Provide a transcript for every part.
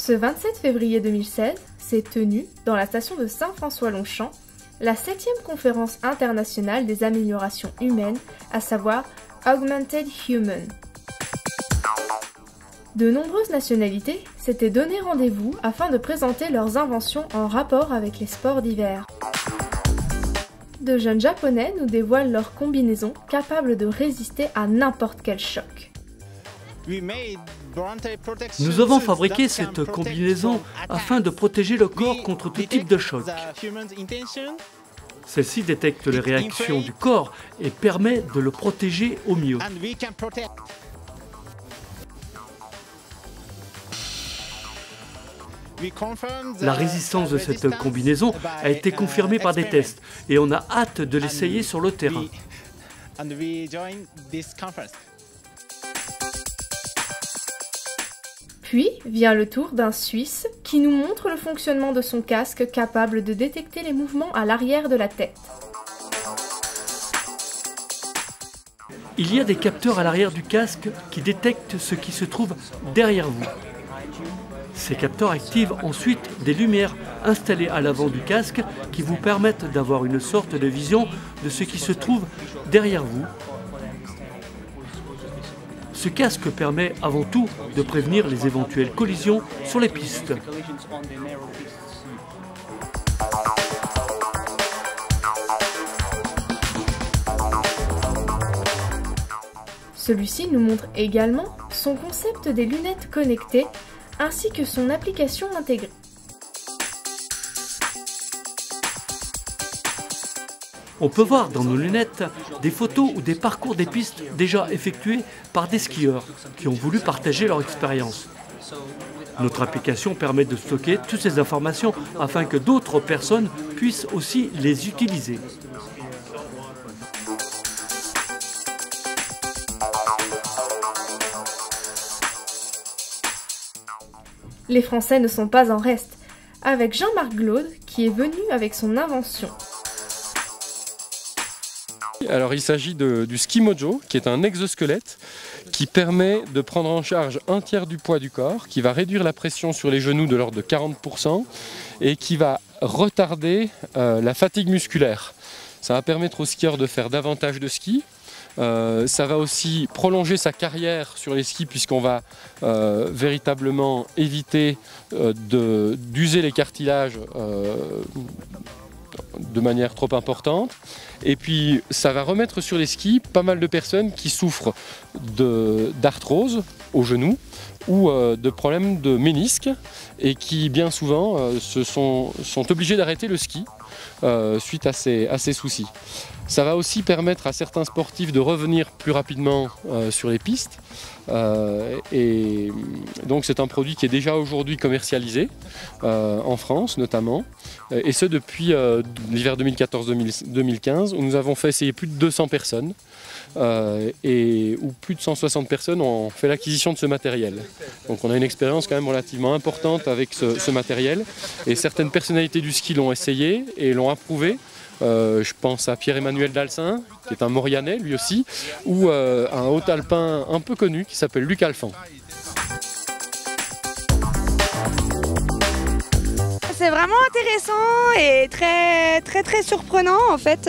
Ce 27 février 2016 s'est tenue, dans la station de Saint-François-Longchamp, la 7e conférence internationale des améliorations humaines, à savoir Augmented Human. De nombreuses nationalités s'étaient donné rendez-vous afin de présenter leurs inventions en rapport avec les sports d'hiver. De jeunes Japonais nous dévoilent leurs combinaisons capables de résister à n'importe quel choc. Nous avons fabriqué cette combinaison afin de protéger le corps contre tout type de choc. Celle-ci détecte les réactions du corps et permet de le protéger au mieux. La résistance de cette combinaison a été confirmée par des tests et on a hâte de l'essayer sur le terrain. Puis vient le tour d'un Suisse qui nous montre le fonctionnement de son casque capable de détecter les mouvements à l'arrière de la tête. Il y a des capteurs à l'arrière du casque qui détectent ce qui se trouve derrière vous. Ces capteurs activent ensuite des lumières installées à l'avant du casque qui vous permettent d'avoir une sorte de vision de ce qui se trouve derrière vous. Ce casque permet avant tout de prévenir les éventuelles collisions sur les pistes. Celui-ci nous montre également son concept des lunettes connectées ainsi que son application intégrée. On peut voir dans nos lunettes des photos ou des parcours des pistes déjà effectués par des skieurs qui ont voulu partager leur expérience. Notre application permet de stocker toutes ces informations afin que d'autres personnes puissent aussi les utiliser. Les Français ne sont pas en reste, avec Jean-Marc Glaude qui est venu avec son invention. Alors il s'agit du Ski Mojo, qui est un exosquelette qui permet de prendre en charge un tiers du poids du corps, qui va réduire la pression sur les genoux de l'ordre de 40% et qui va retarder la fatigue musculaire. Ça va permettre aux skieurs de faire davantage de ski. Ça va aussi prolonger sa carrière sur les skis puisqu'on va véritablement éviter d'user les cartilages de manière trop importante. Et puis ça va remettre sur les skis pas mal de personnes qui souffrent d'arthrose au genou ou de problèmes de ménisque et qui bien souvent sont obligés d'arrêter le ski suite à ces soucis. Ça va aussi permettre à certains sportifs de revenir plus rapidement sur les pistes. Et donc c'est un produit qui est déjà aujourd'hui commercialisé en France notamment, et ce depuis l'hiver 2014-2015 où nous avons fait essayer plus de 200 personnes et où plus de 160 personnes ont fait l'acquisition de ce matériel. Donc on a une expérience quand même relativement importante avec ce matériel, et certaines personnalités du ski l'ont essayé et l'ont approuvé. Je pense à Pierre-Emmanuel Dalsin, qui est un Maurianais lui aussi, ou un haut alpin un peu connu qui s'appelle Luc Alphand. C'est vraiment intéressant et très surprenant en fait.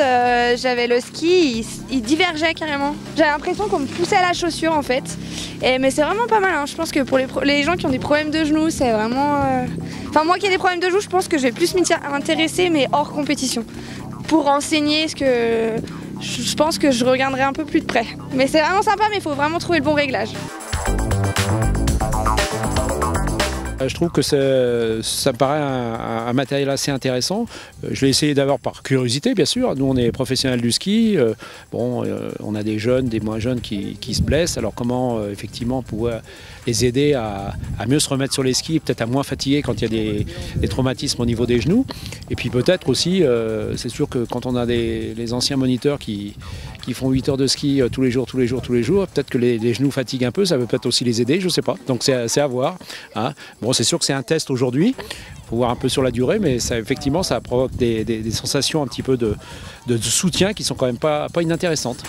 J'avais le ski, il divergeait carrément. J'avais l'impression qu'on me poussait à la chaussure en fait. Mais c'est vraiment pas mal, hein. Je pense que pour les gens qui ont des problèmes de genoux, c'est vraiment... Enfin moi qui ai des problèmes de genoux, je pense que je vais plus m'y intéresser mais hors compétition. Pour enseigner ce que je pense que je regarderai un peu plus de près. Mais c'est vraiment sympa, mais il faut vraiment trouver le bon réglage. Je trouve que ça me paraît un matériel assez intéressant. Je vais essayer d'abord par curiosité, bien sûr. Nous, on est professionnels du ski. On a des jeunes, des moins jeunes qui se blessent. Alors comment, effectivement, pouvoir les aider à mieux se remettre sur les skis, peut-être à moins fatiguer quand il y a des traumatismes au niveau des genoux. Et puis peut-être aussi, c'est sûr que quand on a les anciens moniteurs qui font 8 heures de ski tous les jours, peut-être que les genoux fatiguent un peu, ça peut peut-être aussi les aider, je ne sais pas. Donc c'est à voir, hein. Bon, c'est sûr que c'est un test aujourd'hui, il faut voir un peu sur la durée, mais ça, effectivement, ça provoque des sensations un petit peu de soutien qui sont quand même pas inintéressantes.